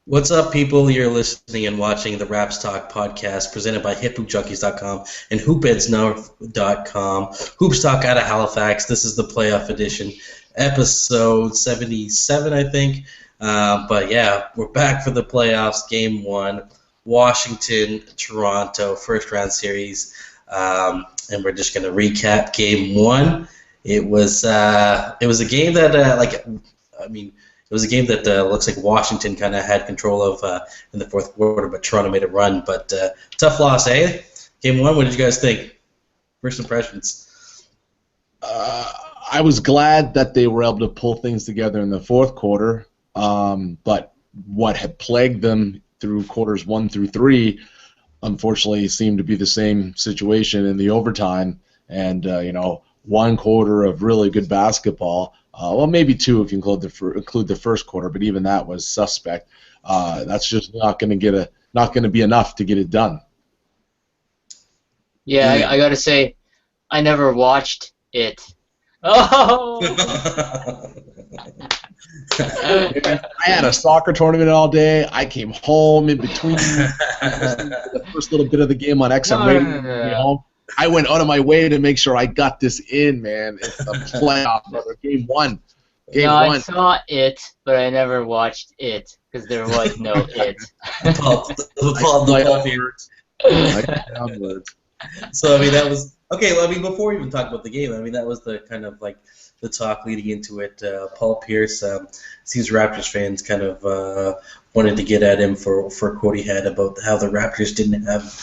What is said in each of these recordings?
What's up, people? You're listening and watching the Raps Talk podcast presented by HipHoopJunkies.com and HoopEdsNorth.com. Hoops Talk out of Halifax. This is the playoff edition, episode 77, I think. But yeah, we're back for the playoffs, game one, Washington, Toronto, first round series. And we're just going to recap game one. It was a game that, it was a game that looks like Washington kind of had control of in the fourth quarter, but Toronto made a run. But tough loss, eh? Game one, what did you guys think? First impressions? I was glad that they were able to pull things together in the fourth quarter, but what had plagued them through quarters 1 through 3, unfortunately, seemed to be the same situation in the overtime. And, one quarter of really good basketball. Well, maybe 2 if you include the first quarter, but even that was suspect. That's just not going to be enough to get it done. Yeah, I got to say, I never watched it. Oh! I had a soccer tournament all day. I came home in between the first little bit of the game on XM Radio. No. I went out of my way to make sure I got this in, man. It's a playoff, brother. Game one. I saw it, but I never watched it because there was no it. So, that was... Okay, well, before we even talk about the game, that was the kind of like the talk leading into it. Paul Pierce, seems Raptors fans kind of wanted to get at him for a quote he had about how the Raptors didn't have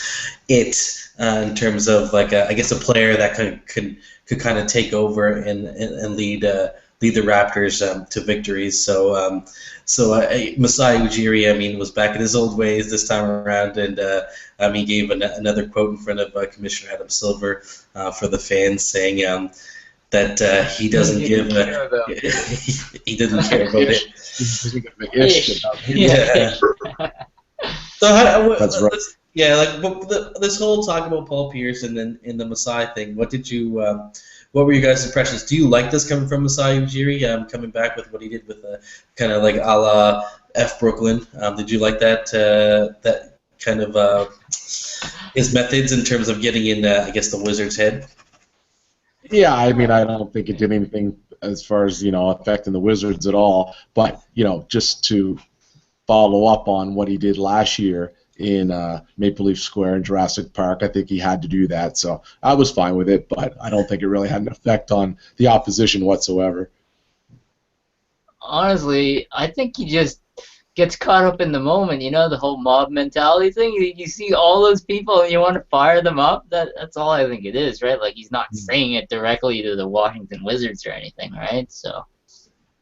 it in terms of like a player that could kind of take over and lead the Raptors to victories. So Masai Ujiri, was back in his old ways this time around, and he gave another quote in front of Commissioner Adam Silver for the fans, saying that he doesn't give he doesn't care about it. Yeah. So that's right. This whole talk about Paul Pierce and then in the Masai thing. What were your guys' impressions? Do you like this coming from Masai Ujiri, coming back with what he did with kind of like a la F Brooklyn? Did you like that kind of his methods in terms of getting in, the Wizards' head? Yeah, I don't think it did anything as far as, affecting the Wizards at all. But, just to follow up on what he did last year in Maple Leaf Square in Jurassic Park, I think he had to do that. So I was fine with it, but I don't think it really had an effect on the opposition whatsoever. Honestly, I think he just gets caught up in the moment, the whole mob mentality thing. You see all those people and you want to fire them up. That's all I think it is, right? Like, he's not saying it directly to the Washington Wizards or anything, right? So,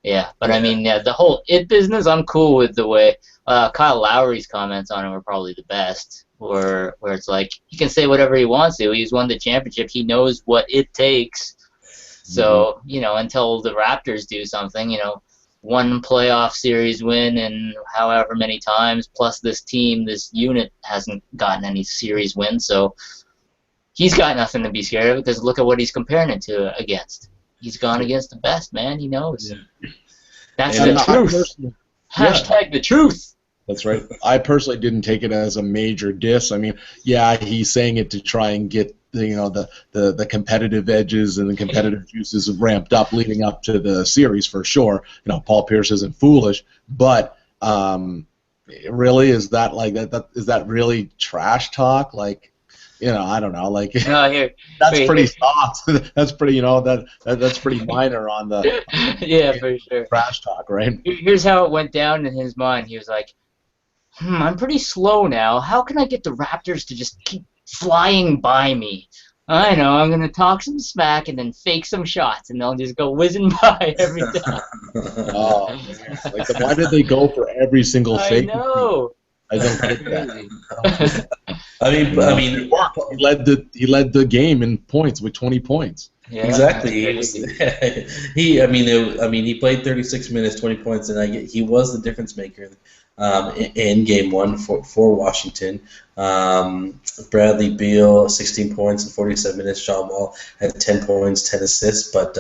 yeah. But, the whole it business, I'm cool with the way Kyle Lowry's comments on it were probably the best, where it's like, he can say whatever he wants to. He's won the championship. He knows what it takes. So, until the Raptors do something, one playoff series win in however many times, plus this unit hasn't gotten any series wins, so he's got nothing to be scared of because look at what he's comparing it to against. He's gone against the best, man. He knows. Yeah. That's the truth. Hashtag the truth. That's right. I personally didn't take it as a major diss. He's saying it to try and get the competitive edges and the competitive juices ramped up leading up to the series for sure. Paul Pierce isn't foolish, but really, is that like that? Is that really trash talk? Like, I don't know. Like, that's pretty soft. That's pretty, that's pretty minor on the for sure trash talk, right? Here's how it went down in his mind. He was like, I'm pretty slow now. How can I get the Raptors to just keep flying by me? I know, I'm going to talk some smack and then fake some shots, and they'll just go whizzing by every time. Oh, like, why did they go for every single fake? I know. I don't get that. He led the game in points with 20 points. Yeah, exactly. He played 36 minutes, 20 points, and he was the difference maker in Game 1 for Washington. Bradley Beal, 16 points in 47 minutes. John Wall had 10 points, 10 assists. But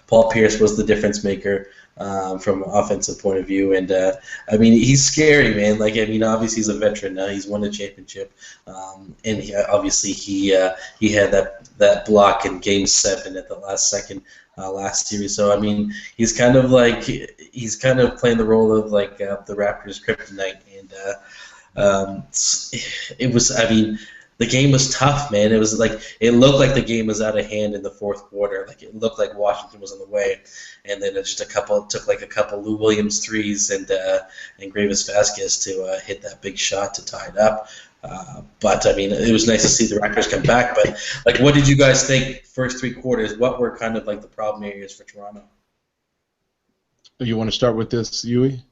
Paul Pierce was the difference maker from an offensive point of view. And I mean, he's scary, man. Like, I mean, obviously he's a veteran now. He's won a championship, and obviously he had that block in Game 7 at the last second last series. So I mean, he's kind of playing the role of like the Raptors' kryptonite, and it was. I mean, the game was tough, man. It was like it looked like the game was out of hand in the fourth quarter. Like it looked like Washington was on the way, and then it took like a couple Lou Williams threes and Gravis Vasquez to hit that big shot to tie it up. But I mean, it was nice to see the Raptors come back. But like, what did you guys think first three quarters? What were kind of like the problem areas for Toronto? You want to start with this, Yui?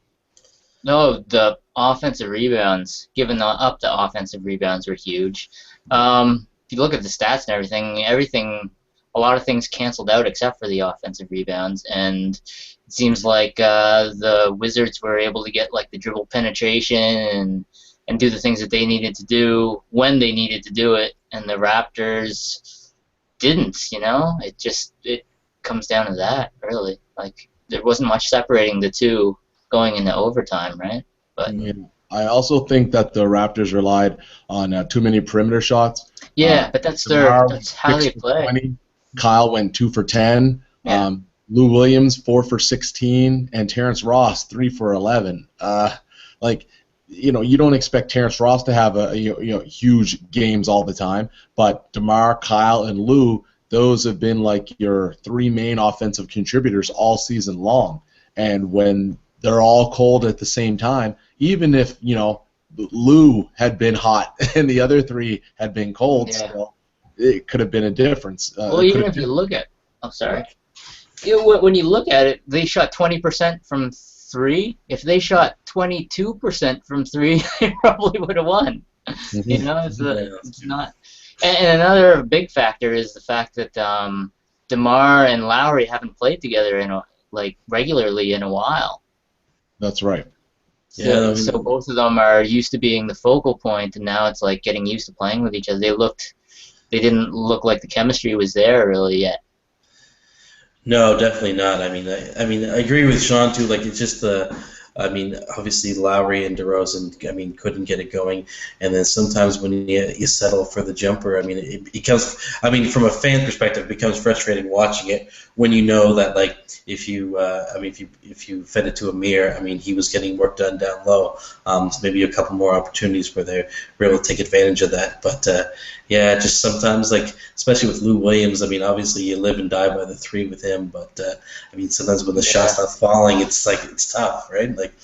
No, the offensive rebounds, up the offensive rebounds were huge. If you look at the stats and everything, a lot of things canceled out except for the offensive rebounds, and it seems like the Wizards were able to get like the dribble penetration and do the things that they needed to do when they needed to do it, and the Raptors didn't. You know, it comes down to that really. Like there wasn't much separating the two going into overtime, right? But yeah. I also think that the Raptors relied on too many perimeter shots. Yeah, but that's how they play. 20. Kyle went 2 for 10. Yeah. Lou Williams 4 for 16, and Terrence Ross 3 for 11. Like, you know, you don't expect Terrence Ross to have huge games all the time, but DeMar, Kyle, and Lou, those have been like your three main offensive contributors all season long. And when they're all cold at the same time, even if, you know, Lou had been hot and the other three had been cold, still, it could have been a difference. Well, even if you look at, when you look at it, they shot 20% from three. If they shot 22% from three, they probably would have won. Mm-hmm. You know, it's not. And another big factor is the fact that DeMar and Lowry haven't played together regularly in a while. That's right. So, so both of them are used to being the focal point, and now it's like getting used to playing with each other. They didn't look like the chemistry was there really yet. No, definitely not. I mean, I agree with Sean too. Like, it's just obviously Lowry and DeRozan, couldn't get it going, and then sometimes when you settle for the jumper, it becomes, from a fan perspective, it becomes frustrating watching it when you know that, like, if you fed it to Amir, he was getting work done down low. So maybe a couple more opportunities where they were able to take advantage of that. But just sometimes, like, especially with Lou Williams, obviously you live and die by the three with him. But sometimes when the shot's not falling, it's tough, right? Like.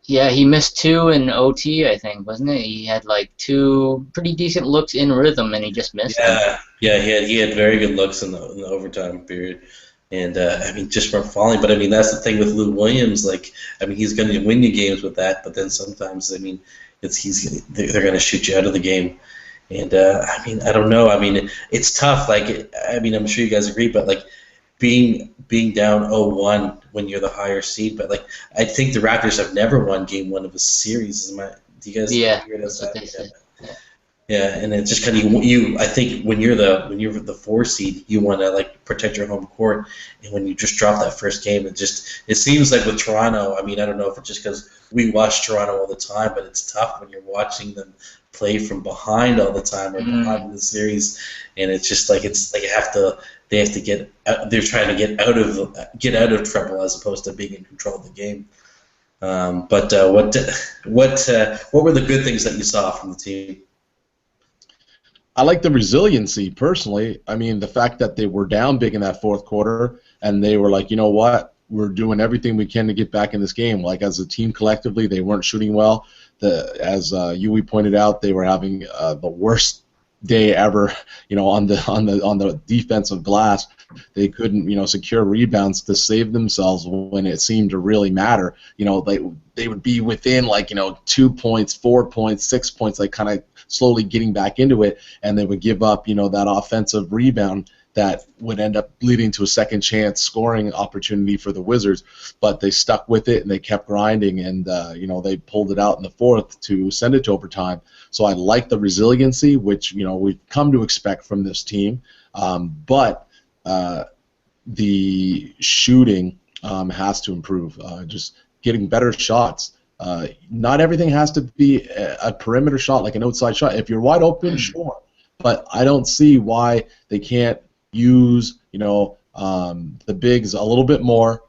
Yeah, he missed 2 in OT, I think, wasn't it? He had like 2 pretty decent looks in rhythm, and he just missed them. Yeah, he had very good looks in the overtime period. And, just from falling. But, that's the thing with Lou Williams. Like, he's going to win you games with that. But then sometimes, they're going to shoot you out of the game. And, I don't know. It's tough. Like, I'm sure you guys agree. But, like, being down 0-1 when you're the higher seed. But, like, I think the Raptors have never won Game 1 of a series. Do you guys agree with that? Yeah, and it's just kind of I think when you're the 4 seed, you want to like protect your home court, and when you just drop that first game, it seems like with Toronto. I don't know if it's just because we watch Toronto all the time, but it's tough when you're watching them play from behind all the time or behind in the series, and it's just like they have to get they're trying to get out of trouble as opposed to being in control of the game. But what were the good things that you saw from the team? I like the resiliency, personally. The fact that they were down big in that fourth quarter, and they were like, you know what, we're doing everything we can to get back in this game. Like, as a team collectively, they weren't shooting well. As Yui pointed out, they were having the worst day ever, on the defensive glass. They couldn't, secure rebounds to save themselves when it seemed to really matter. They would be within 2 points, 4 points, 6 points, like kind of slowly getting back into it, and they would give up, that offensive rebound that would end up leading to a second chance scoring opportunity for the Wizards. But they stuck with it and they kept grinding, and they pulled it out in the fourth to send it to overtime. So I like the resiliency, which we've come to expect from this team. But the shooting has to improve. Just getting better shots. Not everything has to be a perimeter shot, like an outside shot. If you're wide open, sure. But I don't see why they can't use, the bigs a little bit more.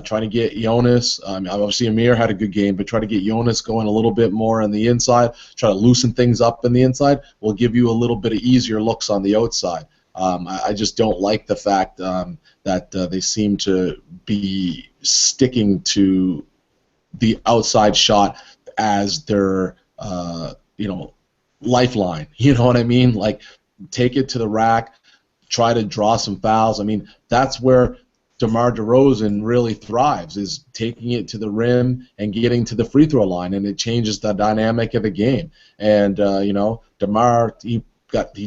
Trying to get Jonas. Obviously, Amir had a good game, but try to get Jonas going a little bit more on the inside. Try to loosen things up on the inside. Will give you a little bit of easier looks on the outside. I just don't like the fact that they seem to be sticking to the outside shot as their lifeline. You know what I mean? Like, take it to the rack, try to draw some fouls. I mean, that's where DeMar DeRozan really thrives, is taking it to the rim and getting to the free throw line, and it changes the dynamic of the game. And DeMar, he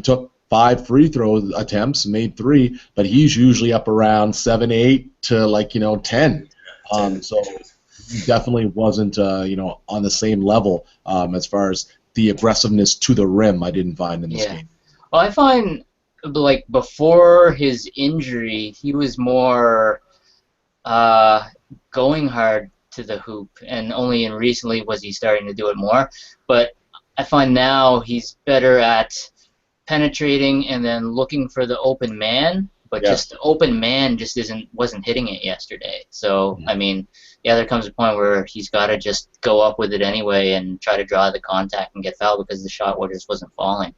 took 5 free throw attempts, made 3, but he's usually up around 7, 8 to 10. So he definitely wasn't on the same level as far as the aggressiveness to the rim. I didn't find in this game. Well, I find, like, before his injury, he was more going hard to the hoop, and only in recently was he starting to do it more. But I find now he's better at penetrating and then looking for the open man, but just the open man just wasn't hitting it yesterday. So I mean, there comes a point where he's got to just go up with it anyway and try to draw the contact and get fouled because the shot just wasn't falling.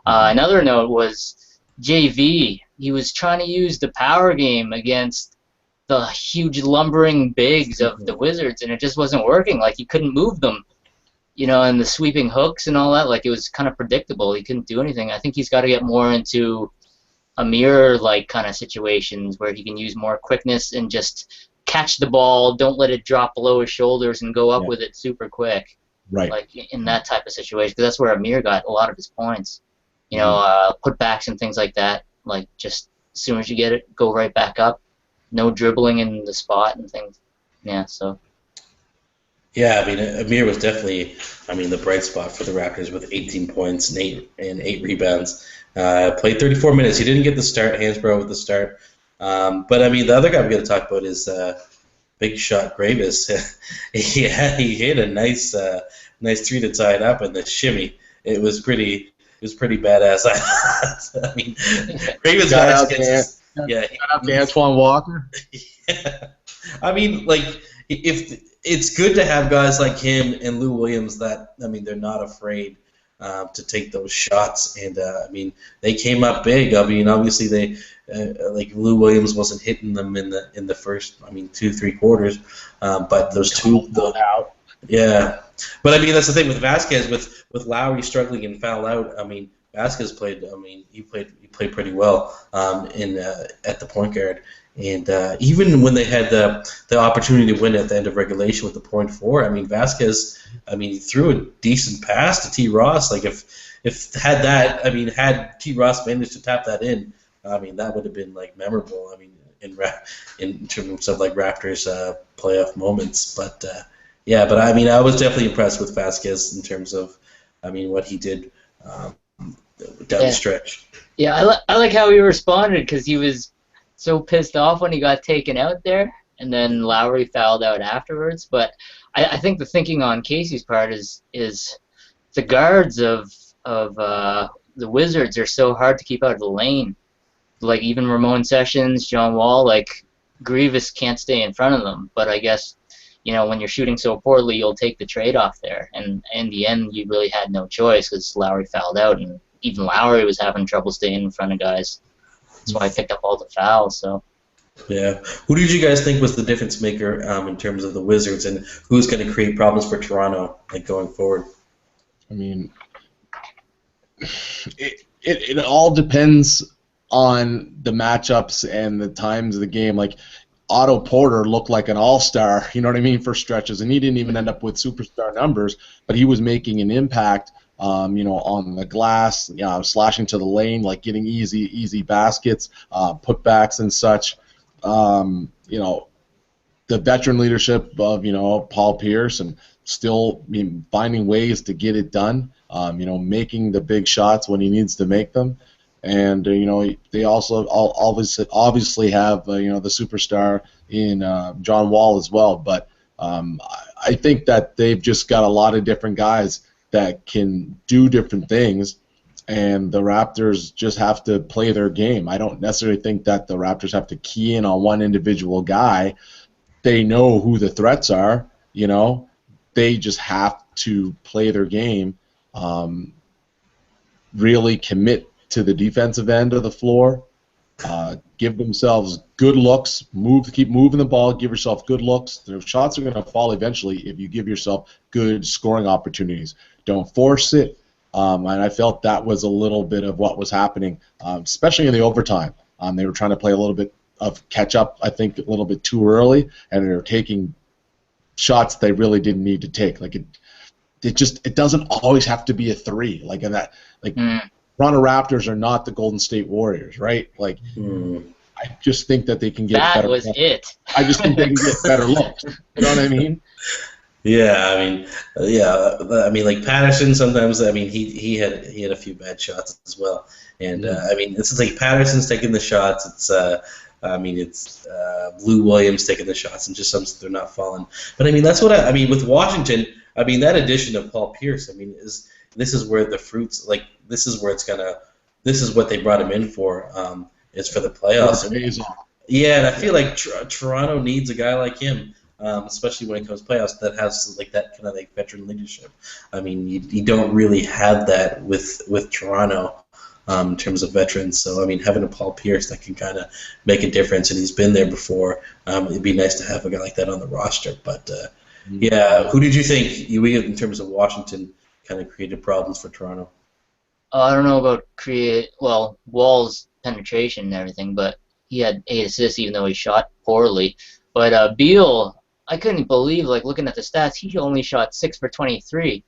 Another note was JV. He was trying to use the power game against the huge lumbering bigs of the Wizards, and it just wasn't working. Like, he couldn't move them, and the sweeping hooks and all that. Like, it was kind of predictable. He couldn't do anything. I think he's got to get more into a mirror-like kind of situations where he can use more quickness and just catch the ball, don't let it drop below his shoulders, and go up with it super quick. Right. Like, in that type of situation, because that's where Amir got a lot of his points. Putbacks and things like that. Like, just as soon as you get it, go right back up. No dribbling in the spot and things. So. Yeah, I mean, Amir was definitely, the bright spot for the Raptors with 18 points and 8 rebounds. Played 34 minutes. He didn't get the start. Hansbrough with the start. But the other guy we got to talk about is Big Shot Gravis. he hit a nice 3 to tie it up, and the shimmy. It was pretty badass. Gravis gets to Antoine Walker. Yeah. If it's good to have guys like him and Lou Williams that they're not afraid to take those shots, and they came up big. Obviously they like Lou Williams wasn't hitting them in the first 2-3 quarters, but those two out. Yeah, but that's the thing with Vasquez, with Lowry struggling and foul out. Vasquez played. He played pretty well at the point guard. And even when they had the opportunity to win at the end of regulation with the .4, Vasquez, he threw a decent pass to T. Ross. Like, had T. Ross managed to tap that in, that would have been memorable. In terms of Raptors playoff moments. But I was definitely impressed with Vasquez in terms of what he did down the stretch. Yeah, I like how he responded, because he was so pissed off when he got taken out there, and then Lowry fouled out afterwards. But I think the thinking on Casey's part is the guards of the Wizards are so hard to keep out of the lane. Like, even Ramon Sessions, John Wall, Grievous can't stay in front of them. But I guess, when you're shooting so poorly, you'll take the trade-off there. And in the end, you really had no choice, because Lowry fouled out, and even Lowry was having trouble staying in front of guys. That's why I picked up all the fouls. So. Yeah. Who did you guys think was the difference maker in terms of the Wizards, and who's going to create problems for Toronto going forward? It all depends on the matchups and the times of the game. Like, Otto Porter looked like an all-star, for stretches, and he didn't even end up with superstar numbers, but he was making an impact. On the glass, slashing to the lane, getting easy baskets, putbacks and such. The veteran leadership of Paul Pierce, and still finding ways to get it done. Making the big shots when he needs to make them. and they also obviously have the superstar in John Wall as well. But I think that they've just got a lot of different guys that can do different things, and the Raptors just have to play their game. I don't necessarily think that the Raptors have to key in on one individual guy. They know who the threats are. They just have to play their game, really commit to the defensive end of the floor, give themselves good looks, keep moving the ball, give yourself good looks. Their shots are going to fall eventually if you give yourself good scoring opportunities. Don't force it, and I felt that was a little bit of what was happening, especially in the overtime. They were trying to play a little bit of catch-up, I think, a little bit too early, and they were taking shots they really didn't need to take. Like it doesn't always have to be a three. Like in that, Toronto Raptors are not the Golden State Warriors, right? Like, I just think that they can get better. That was it. I just think they can get better looks. You know what I mean? Yeah, I mean, like Patterson. Sometimes, I mean, he had a few bad shots as well, and I mean, it's like Patterson's taking the shots. It's it's Lou Williams taking the shots, and just some they're not falling. But I mean, that's what I mean with Washington. I mean, that addition of Paul Pierce. I mean, this is where the fruits, like this is what they brought him in for. Is for the playoffs. Yeah, and I feel like Toronto needs a guy like him, especially when it comes to playoffs, that has like that kind of like veteran leadership. I mean, you don't really have that with Toronto in terms of veterans. So I mean, having a Paul Pierce that can kind of make a difference, and he's been there before. It'd be nice to have a guy like that on the roster. But yeah, who did you think in terms of Washington kind of created problems for Toronto? I don't know about Wall's penetration and everything, but he had 8 assists even though he shot poorly. But Beal, I couldn't believe, like looking at the stats, he only shot 6 for 23.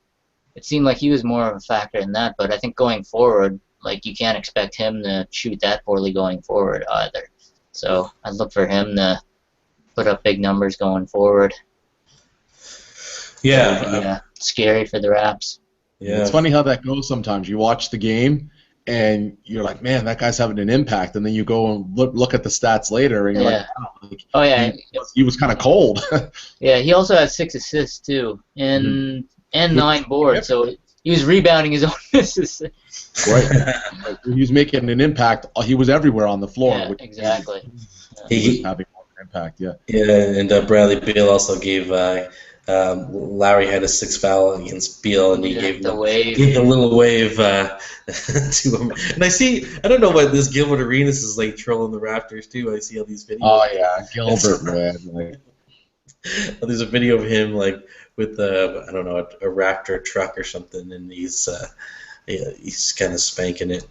It seemed like he was more of a factor in that, but I think going forward, like you can't expect him to shoot that poorly going forward either. So I'd look for him to put up big numbers going forward. Yeah. Scary for the Raps. Yeah. It's funny how that goes sometimes. You watch the game, and you're like, man, that guy's having an impact. And then you go and look at the stats later, and you're like, oh, yeah. He was kind of cold. Yeah, he also had 6 assists, too, and 9 boards. So he was rebounding his own misses. Right. He was making an impact. He was everywhere on the floor. Yeah, exactly. He was having more impact, yeah. Yeah, and Bradley Beal also gave Lowry had a 6 foul against Beal, and he gave the little wave to him. And I don't know what this Gilbert Arenas is like trolling the Raptors too. I see all these videos. Oh yeah, Gilbert, man. There's a video of him like with a Raptor truck or something, and he's kind of spanking it.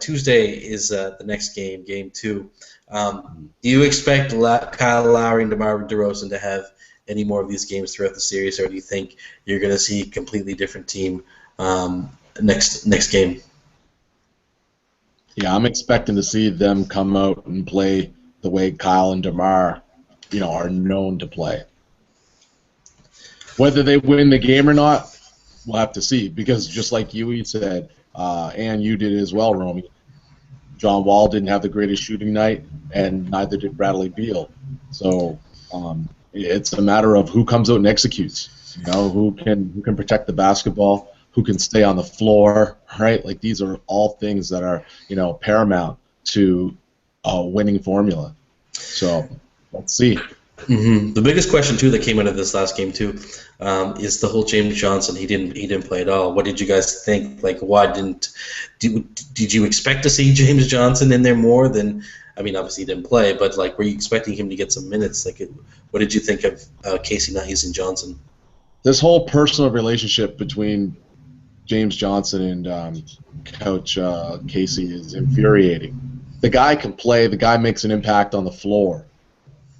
Tuesday is the next game, game 2. Do you expect Kyle Lowry and DeMar DeRozan to have any more of these games throughout the series, or do you think you're going to see a completely different team next game? Yeah, I'm expecting to see them come out and play the way Kyle and DeMar, are known to play. Whether they win the game or not, we'll have to see, because just like you said, and you did as well, Romy, John Wall didn't have the greatest shooting night, and neither did Bradley Beal. So it's a matter of who comes out and executes. Who can protect the basketball, who can stay on the floor, right? Like these are all things that are paramount to a winning formula. So let's see. Mm-hmm. The biggest question too that came out of this last game too is the whole James Johnson. He didn't play at all. What did you guys think? Like, why did you expect to see James Johnson in there more than? I mean, obviously he didn't play, but like, were you expecting him to get some minutes? Like, what did you think of Casey not using Johnson? This whole personal relationship between James Johnson and Coach Casey is infuriating. The guy can play. The guy makes an impact on the floor.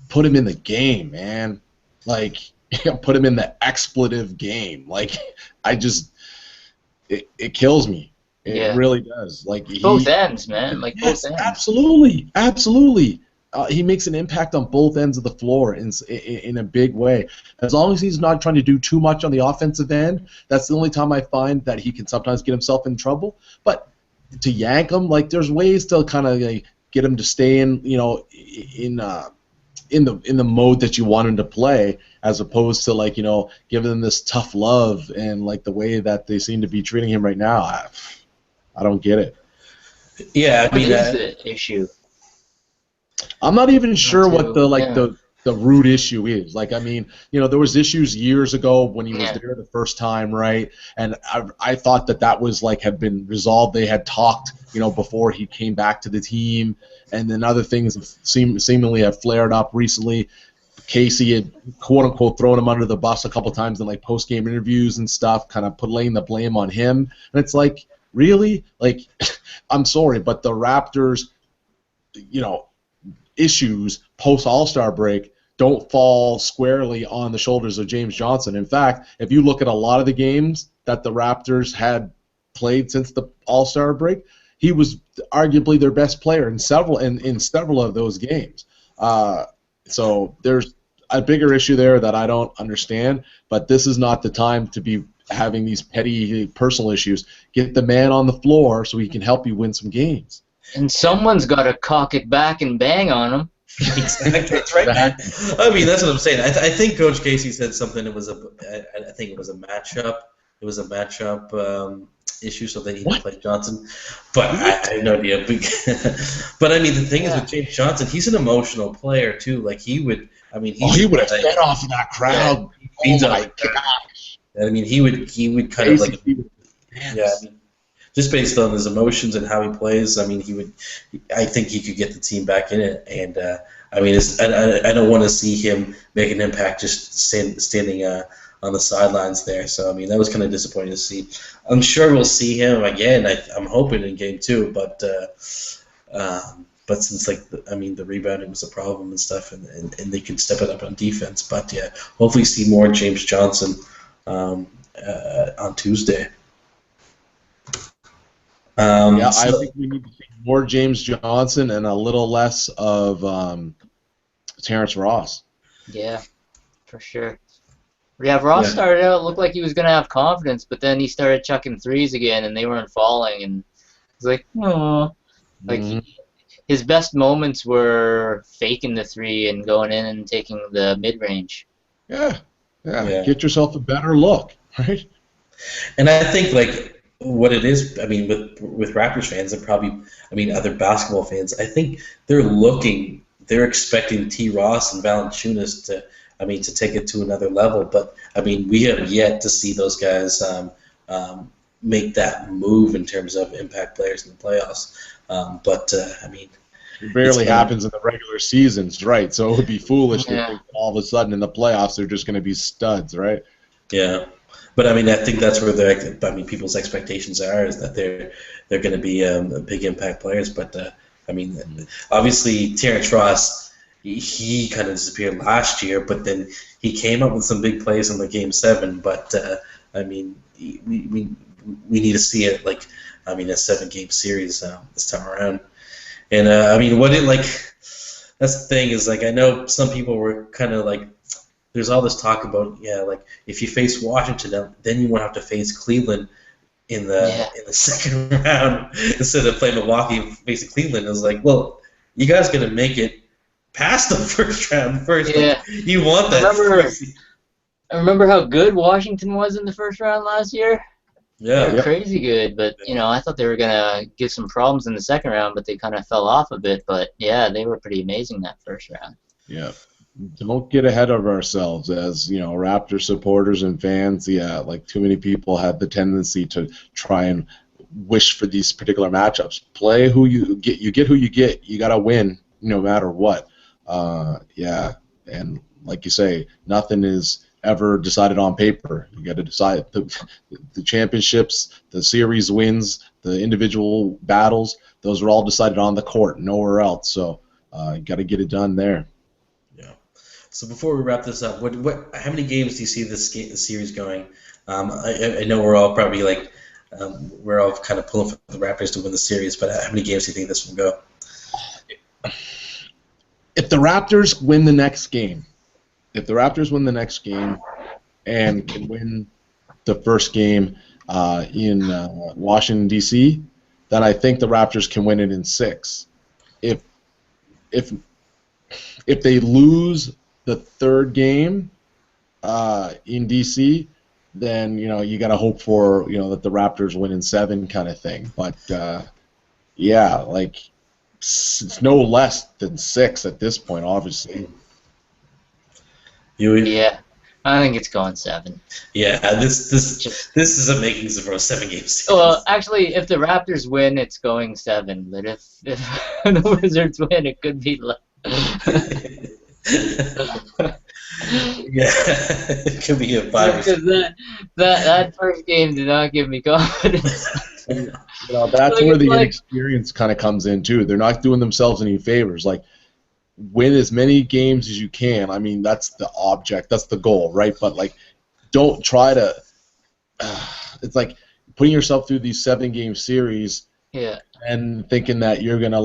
Put him in the game, man. Like, put him in the expletive game. Like, it kills me. It really does. Like both ends, man. Like both ends. Absolutely. he makes an impact on both ends of the floor in a big way. As long as he's not trying to do too much on the offensive end, that's the only time I find that he can sometimes get himself in trouble. But to yank him, like there's ways to kind of like, get him to stay in, in the mode that you want him to play, as opposed to like giving him this tough love and like the way that they seem to be treating him right now. I don't get it. Yeah, I mean, what is the issue? I'm not even sure what yeah. the root issue is. Like, I mean, there was issues years ago when he was Yeah. there the first time, right? And I thought that was like had been resolved. They had talked, before he came back to the team, and then other things seemingly have flared up recently. Casey had quote unquote thrown him under the bus a couple times in like post game interviews and stuff, kind of laying the blame on him. And it's like, really? Like, I'm sorry, but the Raptors, issues post All-Star break don't fall squarely on the shoulders of James Johnson. In fact, if you look at a lot of the games that the Raptors had played since the All-Star break, he was arguably their best player in several of those games. So there's a bigger issue there that I don't understand, but this is not the time to be having these petty personal issues. Get the man on the floor so he can help you win some games. And someone's got to cock it back and bang on him. Exactly, that's right, man. I mean, that's what I'm saying. I think Coach Casey said something. I think it was a matchup. It was a matchup issue, so they need to play Johnson. But I have no idea. But I mean, the thing is with James Johnson, he's an emotional player too. Like he would. I mean, he would have fed off of that crowd. Yeah, oh my gosh! I mean, he would kind of like. Yeah. I mean, just based on his emotions and how he plays, I mean, I think he could get the team back in it. And I mean, I don't want to see him make an impact just standing on the sidelines there. So I mean, that was kind of disappointing to see. I'm sure we'll see him again. I'm hoping in Game 2, but since the rebounding was a problem and stuff, and they could step it up on defense. But yeah, hopefully see more James Johnson on Tuesday. I think we need to see more James Johnson and a little less of Terrence Ross. Yeah, for sure. Yeah, Ross started out, looked like he was going to have confidence, but then he started chucking threes again, and they weren't falling, and it was like, oh. Like, his best moments were faking the three and going in and taking the mid-range. Yeah. Get yourself a better look, right? And I think, like, what it is, I mean, with Raptors fans and probably, I mean, other basketball fans, I think they're expecting T. Ross and Valanciunas to take it to another level. But I mean, we have yet to see those guys make that move in terms of impact players in the playoffs. I mean, it barely happens in the regular seasons, right? So it would be foolish to think all of a sudden in the playoffs they're just going to be studs, right? Yeah. But I mean, I think that's where people's expectations are, is that they're going to be big impact players. But I mean, obviously Terrence Ross, he kind of disappeared last year, but then he came up with some big plays in the Game 7. But I mean, we need to see it a 7-game series this time around. And I mean, that's the thing is, like, I know some people were kind of like. There's all this talk about if you face Washington, then you won't have to face Cleveland in the second round instead of playing Milwaukee and facing Cleveland. It was like, well, you guys got to make it past the first round first. Yeah. Like, you want that. I remember how good Washington was in the first round last year. Yeah, they were crazy good, but I thought they were gonna give some problems in the second round, but they kind of fell off a bit. But yeah, they were pretty amazing that first round. Yeah. Don't get ahead of ourselves as, Raptor supporters and fans. Yeah, like too many people have the tendency to try and wish for these particular matchups. Play who you get. You get who you get. You got to win no matter what. And like you say, nothing is ever decided on paper. You got to decide the championships, the series wins, the individual battles. Those are all decided on the court, nowhere else. So you got to get it done there. So before we wrap this up, how many games do you see this series going? I know we're all probably we're all kind of pulling for the Raptors to win the series, but how many games do you think this will go? if the Raptors win the next game, and can win the first game in Washington D.C., then I think the Raptors can win it in 6. If they lose the third game in D.C., then you got to hope for that the Raptors win in 7 kind of thing. But yeah, like it's no less than 6 at this point, obviously. Yeah, I think it's going 7. Yeah, this isn't making for a 7-game series. Well, actually, if the Raptors win, it's going 7. But if the Wizards win, it could be less. Yeah, it could be a 5. Because that first game did not give me confidence. That's where the inexperience kind of comes in too. They're not doing themselves any favors. Like, win as many games as you can. I mean, that's the object. That's the goal, right? But like, don't try to. It's like putting yourself through these 7-game series, and thinking that you're gonna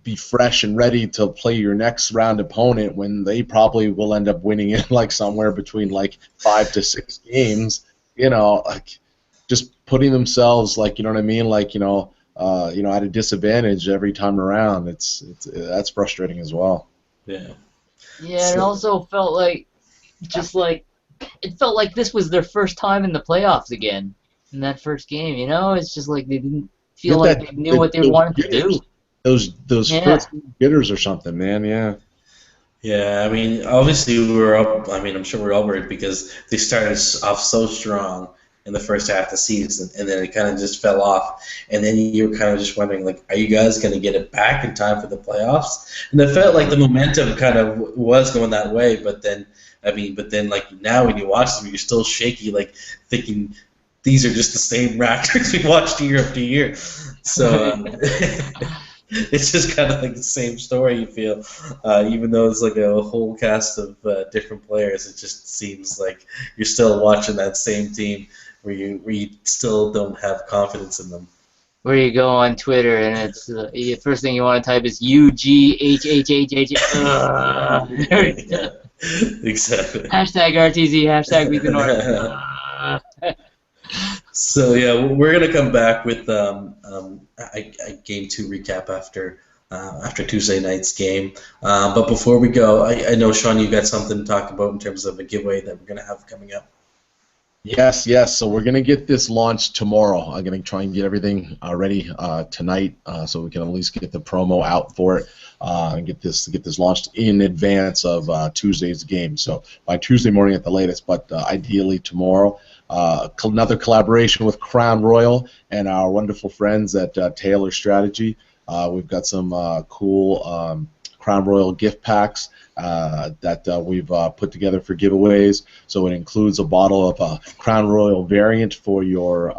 be fresh and ready to play your next round opponent when they probably will end up winning it like somewhere between 5 to 6 games. Like just putting themselves at a disadvantage every time around. That's frustrating as well. Yeah. Yeah, it also felt like this was their first time in the playoffs again in that first game. It's just like they didn't feel like they knew what they wanted to do. Those first jitters or something, man. Yeah. Yeah, I mean, obviously we were up. I mean, I'm sure we're all worried because they started off so strong in the first half of the season, and then it kind of just fell off. And then you were kind of just wondering, like, are you guys going to get it back in time for the playoffs? And it felt like the momentum kind of was going that way, but then now when you watch them, you're still shaky, like thinking these are just the same Raptors we watched year after year. So it's just kind of like the same story, you feel, even though it's like a whole cast of different players. It just seems like you're still watching that same team where you still don't have confidence in them. Where you go on Twitter and it's the first thing you want to type is UGHHHH. Exactly. Hashtag RTZ. Hashtag Beat the North. So yeah, we're gonna come back with a game 2 recap after Tuesday night's game. But before we go, I know Sean, you got something to talk about in terms of a giveaway that we're gonna have coming up. Yes. So we're gonna get this launched tomorrow. I'm gonna try and get everything ready tonight, so we can at least get the promo out for it and get this launched in advance of Tuesday's game. So by Tuesday morning at the latest, but ideally tomorrow. Another collaboration with Crown Royal and our wonderful friends at Taylor Strategy. We've got some cool Crown Royal gift packs that we've put together for giveaways. So it includes a bottle of a Crown Royal variant for your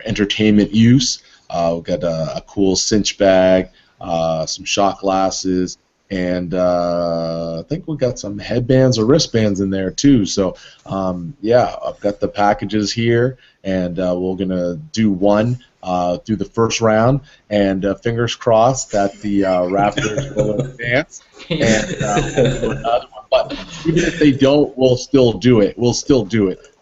entertainment use. We've got a cool cinch bag, some shot glasses, and I think we got some headbands or wristbands in there too. So yeah, I've got the packages here, and we're gonna do one through the first round, and fingers crossed that the Raptors will advance. And we'll do another one. But even if they don't, we'll still do it.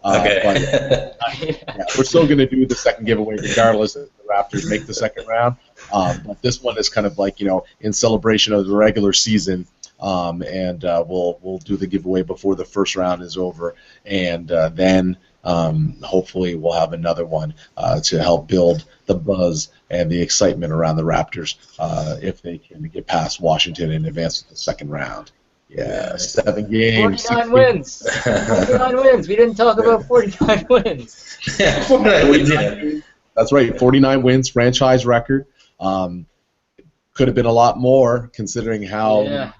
Okay. But, we're still going to do the second giveaway regardless if the Raptors make the second round. But this one is kind of like, in celebration of the regular season, and we'll do the giveaway before the first round is over, and then hopefully we'll have another one to help build the buzz and the excitement around the Raptors if they can get past Washington and advance to the second round. Yeah, 7 games. 49 wins. 49 wins. We didn't talk about 49 wins. Yeah, 49 wins. Yeah. That's right. 49 wins, franchise record. Could have been a lot more considering how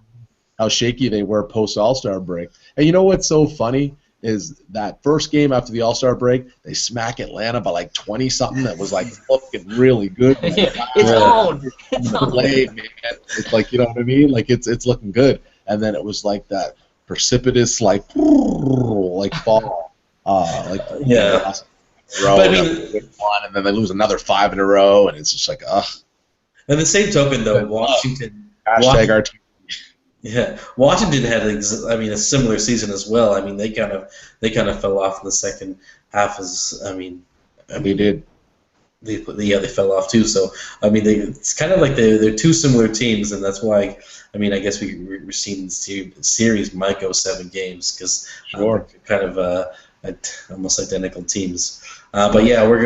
shaky they were post All-Star break. And you know what's so funny is that first game after the All-Star break, they smack Atlanta by like 20-something. That was like looking really good. It's on. It's on. Play, man. It's like, you know what I mean? Like it's looking good. And then it was like that precipitous, like fall, yeah. Row, but I mean, and then they lose another 5 in a row, and it's just like, ugh. And the same token, though, Washington Hashtag our team. Yeah, Washington had a similar season as well. I mean, they kind of fell off in the second half. They did. They fell off too. So it's kind of like they're two similar teams, and that's why I guess we're seeing the series might go 7 games because Sure. kind of almost identical teams. But yeah, we're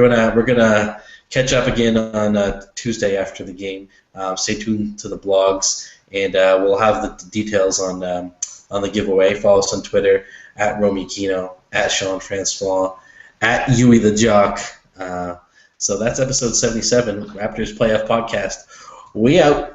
gonna catch up again on Tuesday after the game. Stay tuned to the blogs, and we'll have the details on the giveaway. Follow us on Twitter at Romy Kino, at Sean Francois, at Yui the Jock. So that's episode 77, Raptors Playoff Podcast. We out.